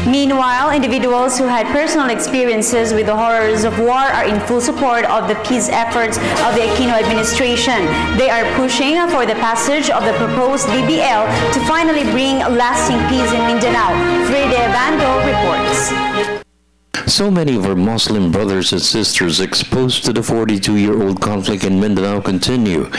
Meanwhile, individuals who had personal experiences with the horrors of war are in full support of the peace efforts of the Aquino administration. They are pushing for the passage of the proposed BBL to finally bring lasting peace in Mindanao. Freddie Abando reports. So many of our Muslim brothers and sisters exposed to the 42-year-old conflict in Mindanao continue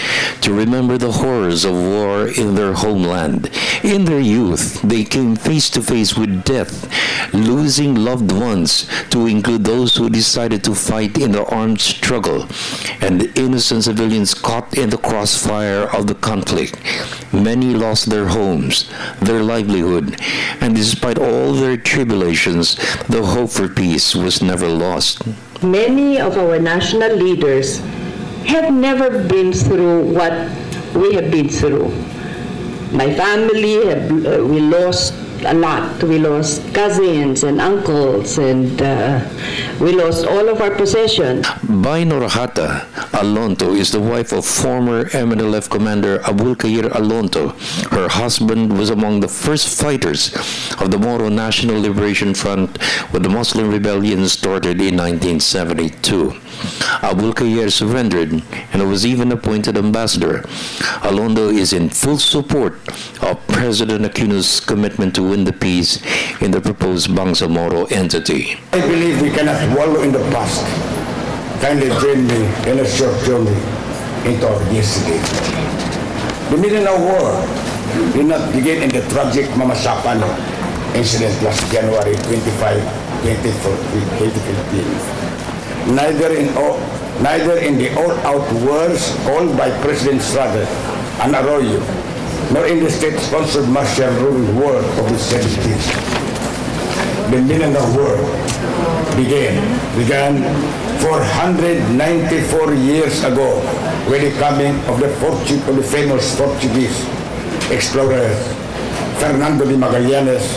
to remember the horrors of war in their homeland. In their youth, they came face to face with death, losing loved ones, to include those who decided to fight in the armed struggle, and the innocent civilians caught in the crossfire of the conflict. Many lost their homes, their livelihood, and despite all their tribulations, the hope for peace was never lost. Many of our national leaders have never been through what we have been through. My family, we lost a lot. We lost cousins and uncles, and we lost all of our possessions. Bay Norahata Alonto is the wife of former MNLF commander Abulkair Alonto. Her husband was among the first fighters of the Moro National Liberation Front when the Muslim rebellion started in 1972. Abulkair surrendered and was even appointed ambassador. Alonto is in full support of President Aquino's commitment to win the peace in the proposed Bangsamoro entity. I believe we cannot wallow in the past. Kindly join me in a short journey into our yesterday. The Mindanao War did not begin in the tragic Mamasapan incident last January 25, 2015. Neither in the all-out wars called by President Estrada and Arroyo, nor in the state-sponsored martial rule war of the 70s. The Mindanao War began 494 years ago with the coming of the famous Portuguese explorer Fernando de Magallanes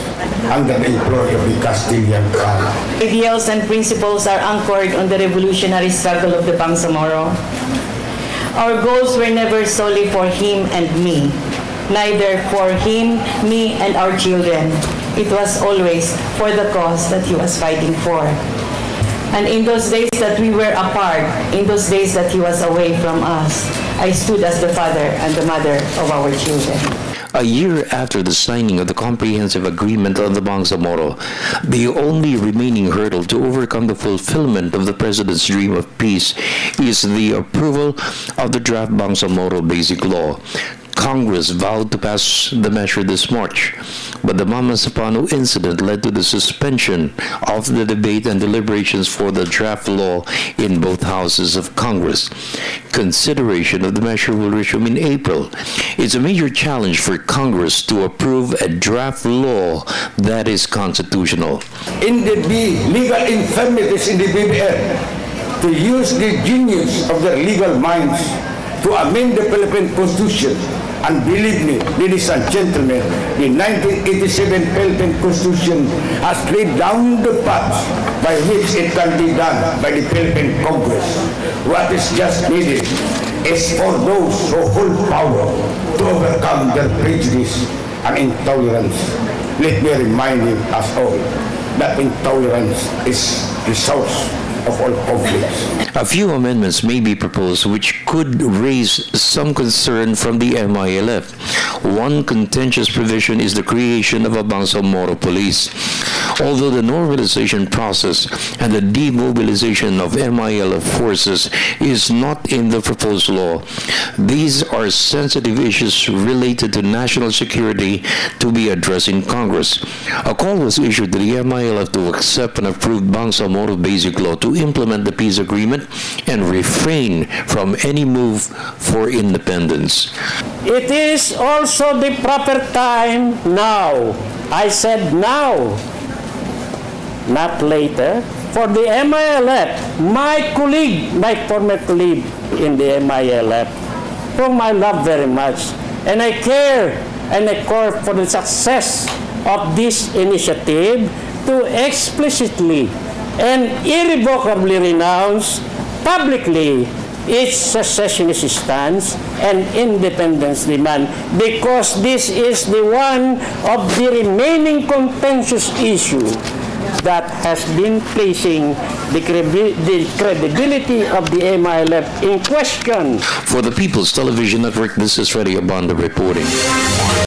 under the employ of the Castilian crown. Ideals and principles are anchored on the revolutionary struggle of the Bangsamoro. Our goals were never solely for him and me, neither for him, me, and our children. It was always for the cause that he was fighting for. And in those days that we were apart, in those days that he was away from us, I stood as the father and the mother of our children. A year after the signing of the comprehensive agreement on the Bangsamoro, the only remaining hurdle to overcome the fulfillment of the President's dream of peace is the approval of the draft Bangsamoro Basic Law. Congress vowed to pass the measure this March, but the Mama Sapano incident led to the suspension of the debate and deliberations for the draft law in both houses of Congress. Consideration of the measure will resume in April. It's a major challenge for Congress to approve a draft law that is constitutional. In the legal infirmities in the BBL, to use the genius of their legal minds to amend the Philippine Constitution. And believe me, ladies and gentlemen, the 1987 Philippine Constitution has laid down the path by which it can be done by the Philippine Congress. What is just needed is for those who hold power to overcome their prejudice and intolerance. Let me remind us all that intolerance is the source of all conflicts. A few amendments may be proposed which could raise some concern from the MILF. One contentious provision is the creation of a Bangsamoro police. Although the normalization process and the demobilization of MILF forces is not in the proposed law, these are sensitive issues related to national security to be addressed in Congress. A call was issued to the MILF to accept and approve Bangsamoro Basic Law to implement the peace agreement and refrain from any move for independence. It is also the proper time now. I said now, not later, for the MILF, my colleague, my former colleague in the MILF, whom I love very much, and I care and I call for the success of this initiative to explicitly and irrevocably renounce publicly its secessionist stance and independence demand, because this is the one of the remaining contentious issue that has been placing the credibility of the MILF in question. For the People's Television Network, this is Freddie Abando reporting.